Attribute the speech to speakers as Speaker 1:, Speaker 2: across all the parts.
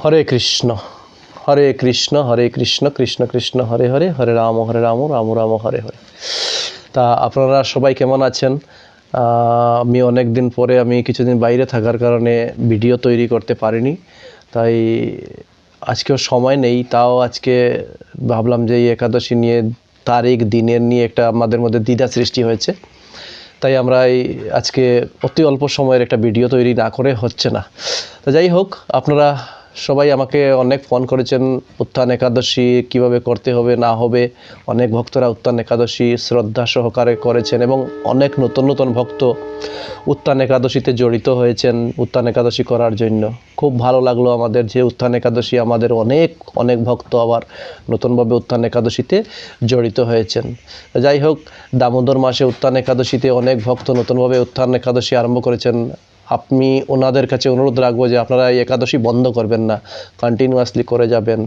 Speaker 1: হরে কৃষ্ণ হরে কৃষ্ণ হরে কৃষ্ণ কৃষ্ণ কৃষ্ণ হরে হরে, হরে রাম রাম রাম হরে হরে। তা আপনারা সবাই কেমন আছেন? আমি অনেক দিন পরে আমি কিছুদিন বাইরে থাকার কারণে ভিডিও তৈরি করতে পারিনি, তাই আজকেও সময় নেই। তাও আজকে ভাবলাম যে এই একাদশী নিয়ে তারিখ দিনের নিয়ে একটা আমাদের মধ্যে দ্বিধা সৃষ্টি হয়েছে, তাই আমরা আজকে অতি অল্প সময়ের একটা ভিডিও তৈরি না করে হচ্ছে না। তো যাই হোক, আপনারা সবাই আমাকে অনেক ফোন করেছেন উত্থান একাদশী কিভাবে করতে হবে না হবে। অনেক ভক্তরা উত্থান একাদশী শ্রদ্ধা সহকারে করেছেন এবং অনেক নতুন নতুন ভক্ত উত্থান একাদশীতে জড়িত হয়েছেন উত্থান একাদশী করার জন্য। খুব ভালো লাগলো আমাদের যে উত্থান একাদশী আমাদের অনেক অনেক ভক্ত আবার নতুনভাবে উত্থান একাদশীতে জড়িত হয়েছেন। যাই হোক, দামোদর মাসে উত্থান একাদশীতে অনেক ভক্ত নতুনভাবে উত্থান একাদশী আরম্ভ করেছেন। আমি ওনাদের কাছে অনুরোধ রাখবো যে আপনারা এই একাদশী বন্ধ করবেন না, কন্টিনিউয়াসলি করে যাবেন।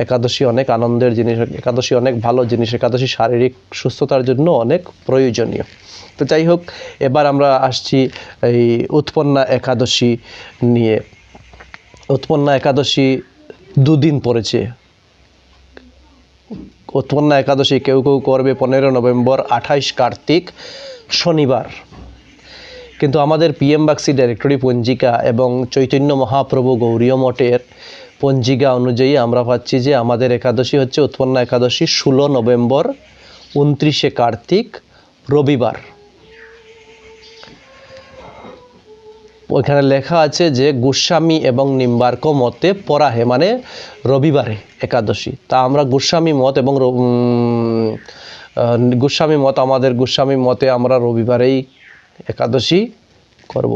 Speaker 1: একাদশী অনেক আনন্দের জিনিস, একাদশী অনেক ভালো জিনিস, একাদশী শারীরিক সুস্থতার জন্য অনেক প্রয়োজনীয়। তো যাই হোক, এবার আমরা আসছি এই উৎপন্না একাদশী নিয়ে। উৎপন্না একাদশী দুদিন পড়েছে। উৎপন্না একাদশী কেউ কেউ করবে 15 নভেম্বর, 28 কার্তিক শনিবার। কিন্তু আমাদের পিএম বাক্সি ডাইরেক্টরি পঞ্জিকা এবং চৈতন্য মহাপ্রভু গৌরীয় মঠের পঞ্জিকা অনুযায়ী আমরা পাচ্ছি যে আমাদের একাদশী হচ্ছে উৎপন্না একাদশী 16 নভেম্বর, 29 কার্তিক রবিবার। ওইখানে লেখা আছে যে গোস্বামী এবং নিম্বার্ক মতে পরাহে, মানে রবিবারে একাদশী। তা আমরা গোস্বামী মত এবং গোস্বামী মত, আমাদের গোস্বামী মতে আমরা রবিবারেই একাদশী করব।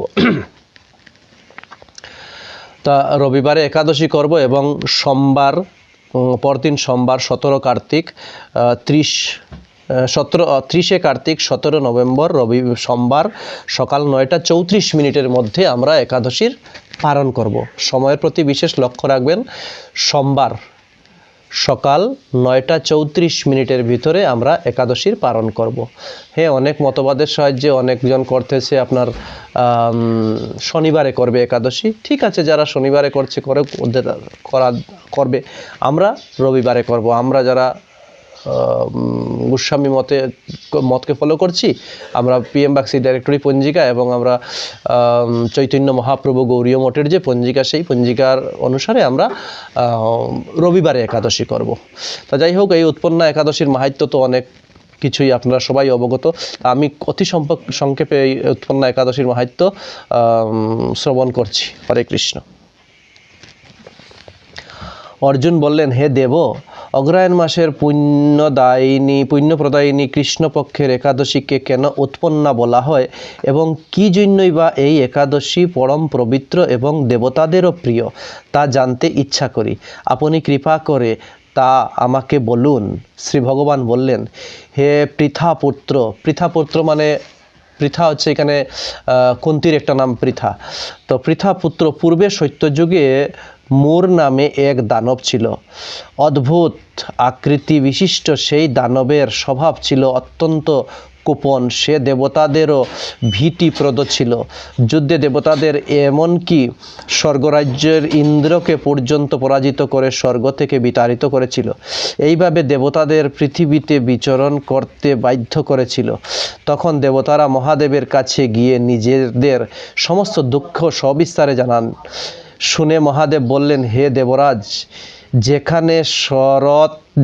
Speaker 1: তা রবিবারে একাদশী করব এবং সোমবার, পরদিন সোমবার 17 কার্তিক 30 কার্তিক 17 নভেম্বর সোমবার সকাল 9টা 34 মধ্যে আমরা একাদশীর পালন করব। সময়ের প্রতি বিশেষ লক্ষ্য রাখবেন। সোমবার সকাল 9টা 34 ভিতরে আমরা একাদশীর পালন করব। হ্যাঁ, অনেক মতবাদের সাহায্যে অনেকজন করতেছে আপনার শনিবারে করবে একাদশী। ঠিক আছে, যারা শনিবারে করছে করে করবে, আমরা রবিবারে করব। আমরা যারা গোস্বামী মতকে ফলো করছি, আমরা পিএম বাক্সি ডাইরেক্টরি পঞ্জিকা এবং আমরা চৈতন্য মহাপ্রভু গৌরীয় মঠের যে পঞ্জিকা, সেই পঞ্জিকার অনুসারে আমরা রবিবারে একাদশী করব। তা যাই হোক, এই উৎপন্না একাদশীর মাহাত্ম্য তো অনেক কিছুই আপনারা সবাই অবগত। আমি অতি সংক্ষেপে এই উৎপন্না একাদশীর মাহাত্ম্য শ্রবণ করছি। হরে কৃষ্ণ। অর্জুন বললেন, হে দেব, অগ্রহায়ণ মাসের পুণ্যপ্রদায়িনী কৃষ্ণপক্ষের একাদশীকে কেন উৎপন্না বলা হয় এবং কি জন্যই বা এই একাদশী পরম পবিত্র এবং দেবতাদেরও প্রিয়, তা জানতে ইচ্ছা করি। আপনি কৃপা করে তা আমাকে বলুন। শ্রী ভগবান বললেন, হে পৃথাপুত্র। পৃথাপুত্র মানে পৃথা হচ্ছে এখানে কুন্তির একটা নাম পৃথা। তো পৃথাপুত্র, পূর্বে সত্যযুগে মূর নামে এক দানব ছিল। অদ্ভুত আকৃতি বিশিষ্ট সেই দানবের স্বভাব ছিল অত্যন্ত কোপন। সে দেবতাদেরও ভীতিপ্রদ ছিল। যুদ্ধে দেবতাদের এমনকি স্বর্গরাজ্যের ইন্দ্রকে পর্যন্ত পরাজিত করে স্বর্গ থেকে বিতাড়িত করেছিল। এইভাবে দেবতাদের পৃথিবীতে বিচরণ করতে বাধ্য করেছিল। তখন দেবতারা মহাদেবের কাছে গিয়ে নিজেদের সমস্ত দুঃখ সবিস্তারে জানান। শুনে মহাদেব বললেন, হে দেবরাজ,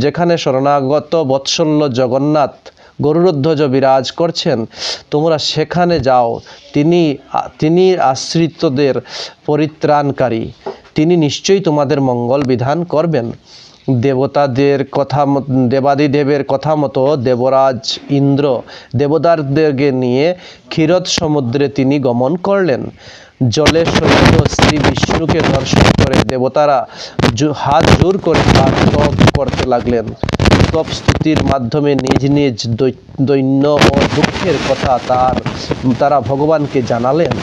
Speaker 1: যেখানে শরণাগত বৎসল্য জগন্নাথ গরুড়ধ্বজ বিরাজ করছেন, তোমরা সেখানে যাও। তিনি আশ্রিতদের পরিত্রাণকারী। তিনি নিশ্চয়ই তোমাদের মঙ্গল বিধান করবেন। দেবাদিদেবের কথা মতো দেবরাজ ইন্দ্র দেবতাদেরকে নিয়ে ক্ষীরোদ সমুদ্রে তিনি গমন করলেন। জলে শয়িত শ্রী বিষ্ণুকে দর্শন করে দেবতারা হাত জোর করে তার তপ করতে লাগলেন। তপ স্তুতির মাধ্যমে নিজ নিজ দৈন্য ও দুঃখের কথা তারা ভগবানকে জানালেন।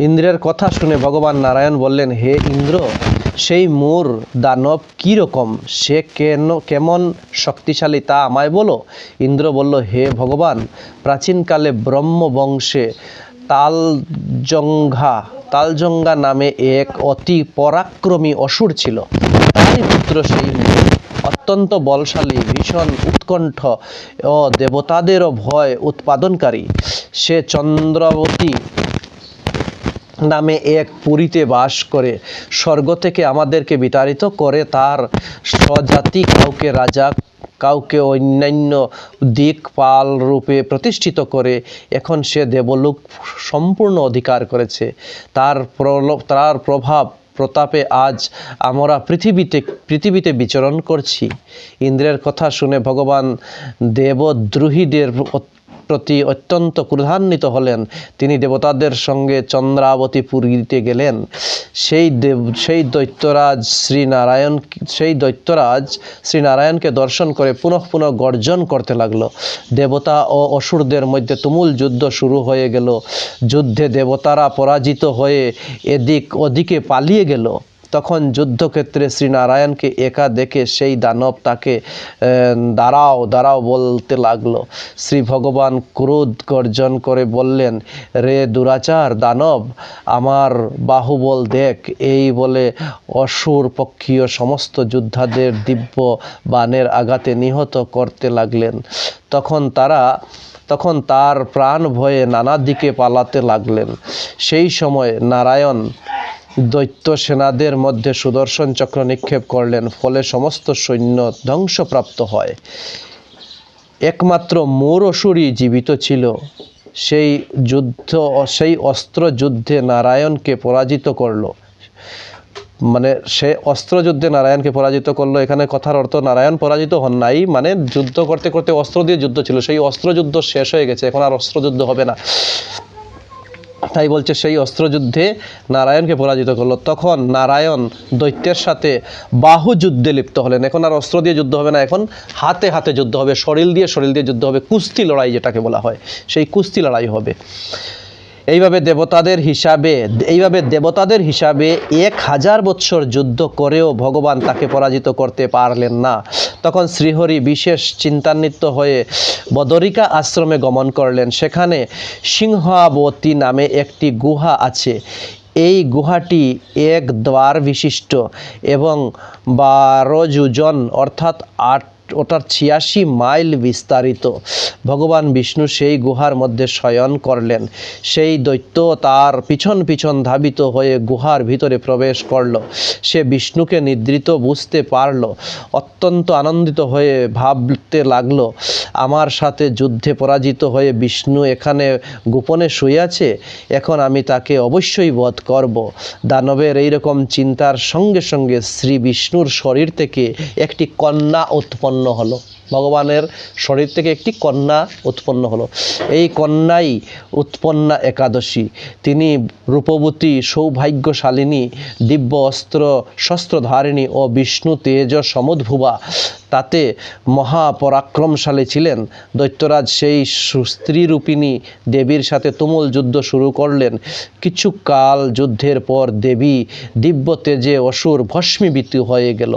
Speaker 1: ইন্দ্রের কথা শুনে ভগবান নারায়ণ বললেন, হে ইন্দ্র, সেই মূর দানব কীরকম, সে কেমন শক্তিশালী তা আমায় বলো। ইন্দ্র বলল, হে ভগবান, প্রাচীনকালে ব্রহ্মবংশে তালজঙ্ঘা নামে এক অতি পরাক্রমী অসুর ছিল। তারই পুত্র সেই মূর, অত্যন্ত বলশালী, ভীষণ উৎকণ্ঠ ও দেবতাদেরও ভয় উৎপাদনকারী। সে চন্দ্রাবতী নামে এক পুরীতে বাস করে। স্বর্গ থেকে আমাদেরকে বিতাড়িত করে তার স্বজাতি কাউকে রাজা, কাউকে অন্যান্য দিকপাল রূপে প্রতিষ্ঠিত করে এখন সে দেবলোক সম্পূর্ণ অধিকার করেছে। তার প্রভাব প্রতাপে আজ আমরা পৃথিবীতে বিচরণ করছি। ইন্দ্রের কথা শুনে ভগবান দেবদ্রোহীদের প্রতি অত্যন্ত ক্রোধান্বিত হলেন। তিনি দেবতাদের সঙ্গে চন্দ্রাবতী পুরীতে গেলেন। সেই দৈত্যরাজ শ্রীনারায়ণকে দর্শন করে পুনঃ পুনঃ গর্জন করতে লাগলো। দেবতা ও অসুরদের মধ্যে তুমুল যুদ্ধ শুরু হয়ে গেল। যুদ্ধে দেবতারা পরাজিত হয়ে এদিক ওদিকে পালিয়ে গেল। তখন যুদ্ধক্ষেত্রে শ্রীনারায়ণকে একা দেখে সেই দানব তাকে দাঁড়াও দাঁড়াও বলতে লাগলো। শ্রী ভগবান ক্রোধ গর্জন করে বললেন, রে দুরাচার দানব, আমার বাহুবল দেখ। এই বলে অসুর পক্ষীয় সমস্ত যোদ্ধাদের দিব্য বাণের আঘাতে নিহত করতে লাগলেন। তখন তার প্রাণ ভয়ে নানা দিকে পালাতে লাগলেন। সেই সময় নারায়ণ দৈত্য সেনাদের মধ্যে সুদর্শন চক্র নিক্ষেপ করলেন। ফলে সমস্ত সৈন্য ধ্বংসপ্রাপ্ত হয়। একমাত্র মূর অসুরই জীবিত ছিল। সেই অস্ত্র যুদ্ধে নারায়ণকে পরাজিত করল। মানে সে অস্ত্রযুদ্ধে নারায়ণকে পরাজিত করলো। এখানে কথার অর্থ নারায়ণ পরাজিত হন নাই, মানে যুদ্ধ করতে করতে অস্ত্র দিয়ে যুদ্ধ ছিল, সেই অস্ত্রযুদ্ধ শেষ হয়ে গেছে, এখন আর অস্ত্রযুদ্ধ হবে না। তাই বলছে সেই অস্ত্রযুদ্ধে নারায়ণকে পরাজিত করলো। তখন নারায়ণ দৈত্যের সাথে বাহুযুদ্ধে লিপ্ত হলেন। এখন আর অস্ত্র দিয়ে যুদ্ধ হবে না, এখন হাতে হাতে যুদ্ধ হবে, শরীর দিয়ে যুদ্ধ হবে, কুস্তি লড়াই যেটাকে বলা হয়, সেই কুস্তি লড়াই হবে। এইভাবে দেবতাদের হিসাবে 1000 বৎসর যুদ্ধ করেও ভগবান তাকে পরাজিত করতে পারলেন না। তখন শ্রীহরি বিশেষ চিন্তান্বিত হয়ে বদরিকা আশ্রমে গমন করলেন। সেখানে সিংহাবতী নামে একটি গুহা আছে। এই গুহাটি এক দ্বার বিশিষ্ট এবং 12 যোজন অর্থাৎ 86 মাইল বিস্তারিত। ভগবান বিষ্ণু সেই গুহার মধ্যে শয়ন করলেন। সেই দৈত্য তার পিছন পিছন ধাবিত হয়ে গুহার ভিতরে প্রবেশ করল। সে বিষ্ণুকে নিদ্রিত বুঝতে পারল। অত্যন্ত আনন্দিত হয়ে ভাবতে লাগলো, আমার সাথে যুদ্ধে পরাজিত হয়ে বিষ্ণু এখানে গোপনে শুয়ে আছে, এখন আমি তাকে অবশ্যই বধ করব। দানবের এইরকম চিন্তার সঙ্গে সঙ্গে শ্রী বিষ্ণুর শরীর থেকে একটি কন্যা উৎপন্ন হলো। ভগবানের শরীর থেকে একটি কন্যা উৎপন্ন হলো। এই কন্যাই উৎপন্না একাদশী। তিনি রূপবতী, সৌভাগ্যশালিনী, দিব্য অস্ত্র শস্ত্রধারিণী ও বিষ্ণু তেজ সমুদ্ভুবা, তাতে মহাপরাক্রমশালী ছিলেন। দৈত্যরাজ সেই স্ত্রীরূপিণী দেবীর সাথে তুমুল যুদ্ধ শুরু করলেন। কিছু কাল যুদ্ধের পর দেবী দিব্য তেজে অসুর ভস্মীভূত হয়ে গেল।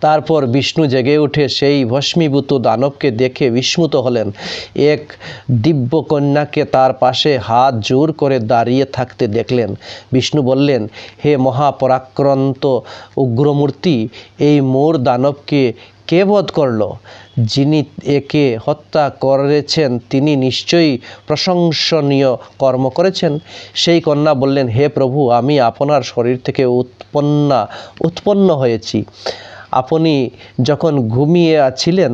Speaker 1: তারপর বিষ্ণু জেগে উঠে সেই ভস্মীভূত দানবকে দেখে বিস্মিত হলেন। এক দিব্য কন্যাকে তার পাশে হাত জোর করে দাঁড়িয়ে থাকতে দেখলেন। বিষ্ণু বললেন, হে মহাপরাক্রান্ত উগ্রমূর্তি, এই মোর দানবকে কে বধ করল? যিনি একে হত্যা করেছেন তিনি নিশ্চয়ই প্রশংসনীয় কর্ম করেছেন। সেই কন্যা বললেন, হে প্রভু, আমি আপনার শরীর থেকে উৎপন্ন হয়েছি। আপনি যখন ঘুমিয়ে আছিলেন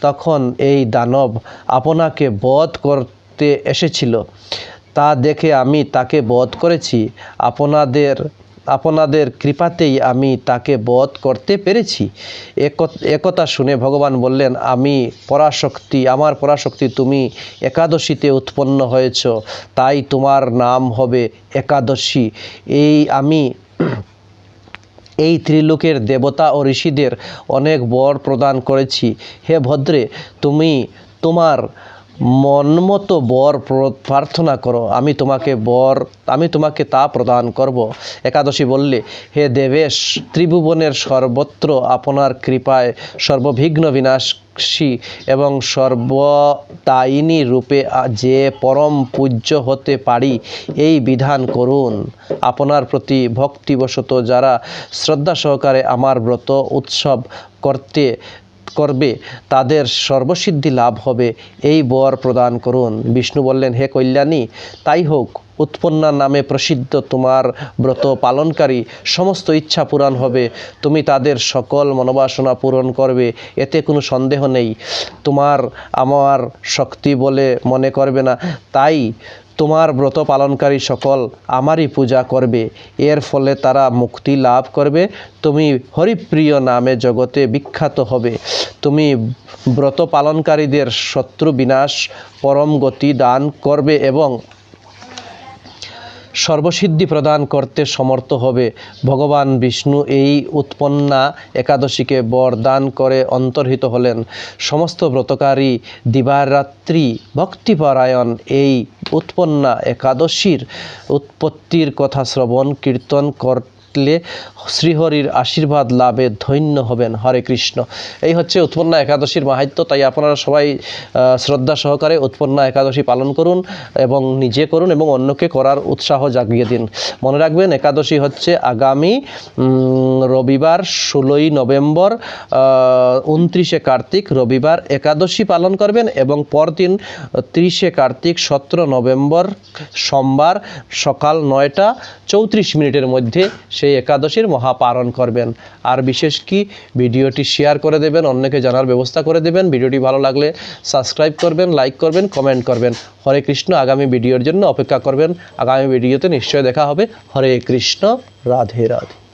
Speaker 1: তখন এই দানব আপনাকে বধ করতে এসেছিল। তা দেখে আমি তাকে বধ করেছি। আপনাদের কৃপাতেই আমি তাকে বধ করতে পেরেছি। একথা শুনে ভগবান বললেন, আমার পরাশক্তি, তুমি একাদশীতে উৎপন্ন হয়েছ, তাই তোমার নাম হবে একাদশী। এই ত্রিলোকের দেবতা ও ঋষিদের অনেক বর প্রদান করেছি। হে ভদ্রে, তুমি তোমার মনমতো বর প্রার্থনা করো, আমি তোমাকে তা প্রদান করব। একাদশী বললে, হে দেবেশ, ত্রিভুবনের সর্বত্র আপনার কৃপায় সর্ববিঘ্ন বিনাশী এবং সর্বদায়িনী রূপে যে পরম পূজ্য হতে পারি এই বিধান করুন। আপনার প্রতি ভক্তিবশত যারা শ্রদ্ধা সহকারে আমার ব্রত উৎসব করবে তাদের সর্বসিদ্ধি লাভ হবে, এই বর প্রদান করুন। বিষ্ণু বললেন, হে কল্যাণী, তাই হোক। উৎপন্না নামে প্রসিদ্ধ তোমার ব্রত পালনকারী সমস্ত ইচ্ছা পূরণ হবে, তুমি তাদের সকল মনোবাসনা পূরণ করবে, এতে কোনো সন্দেহ নেই। তোমার আমার শক্তি বলে মনে করবে না, তাই তোমার ব্রত পালনকারী সকল আমারই পূজা করবে, এর ফলে তারা মুক্তি লাভ করবে। তুমি হরিপ্রিয় নামে জগতে বিখ্যাত হবে। তুমি ব্রত পালনকারীদের শত্রু বিনাশ, পরম গতি দান করবে এবং সর্বসিদ্ধি প্রদান করতে সমর্থ হবে। ভগবান বিষ্ণু এই উৎপন্না একাদশীকে বরদান করে অন্তর্হিত হলেন। সমস্ত ব্রতকারী দিবারাত্রি ভক্তিপরায়ণ এই উৎপন্না একাদশীর উৎপত্তির কথা শ্রবণ কীর্তন করলে শ্রীহরির আশীর্বাদ লাভে ধন্য হবেন। হরে কৃষ্ণ। এই হচ্ছে উৎপন্না একাদশীর মাহাত্ম্য। তাই আপনারা সবাই শ্রদ্ধা সহকারে উৎপন্না একাদশী পালন করুন এবং নিজে করুন এবং অন্যকে করার উৎসাহ জাগিয়ে দিন। মনে রাখবেন, একাদশী হচ্ছে আগামী রবিবার 16ই নভেম্বর 29শে কার্তিক রবিবার একাদশী পালন করবেন এবং পরদিন 30শে কার্তিক 17 নভেম্বর সোমবার সকাল 9টা 34 মিনিটের মধ্যে সেই একাদশীর মহাপারণ করবেন। আর বিশেষ কি, ভিডিওটি শেয়ার করে দেবেন, অন্যকে জানার ব্যবস্থা করে দেবেন। ভিডিওটি ভালো লাগলে সাবস্ক্রাইব করবেন, লাইক করবেন, কমেন্ট করবেন। হরে কৃষ্ণ। আগামী ভিডিওর জন্য অপেক্ষা করবেন। আগামী ভিডিওতে নিশ্চয় দেখা হবে। হরে কৃষ্ণ। রাধে রাধে।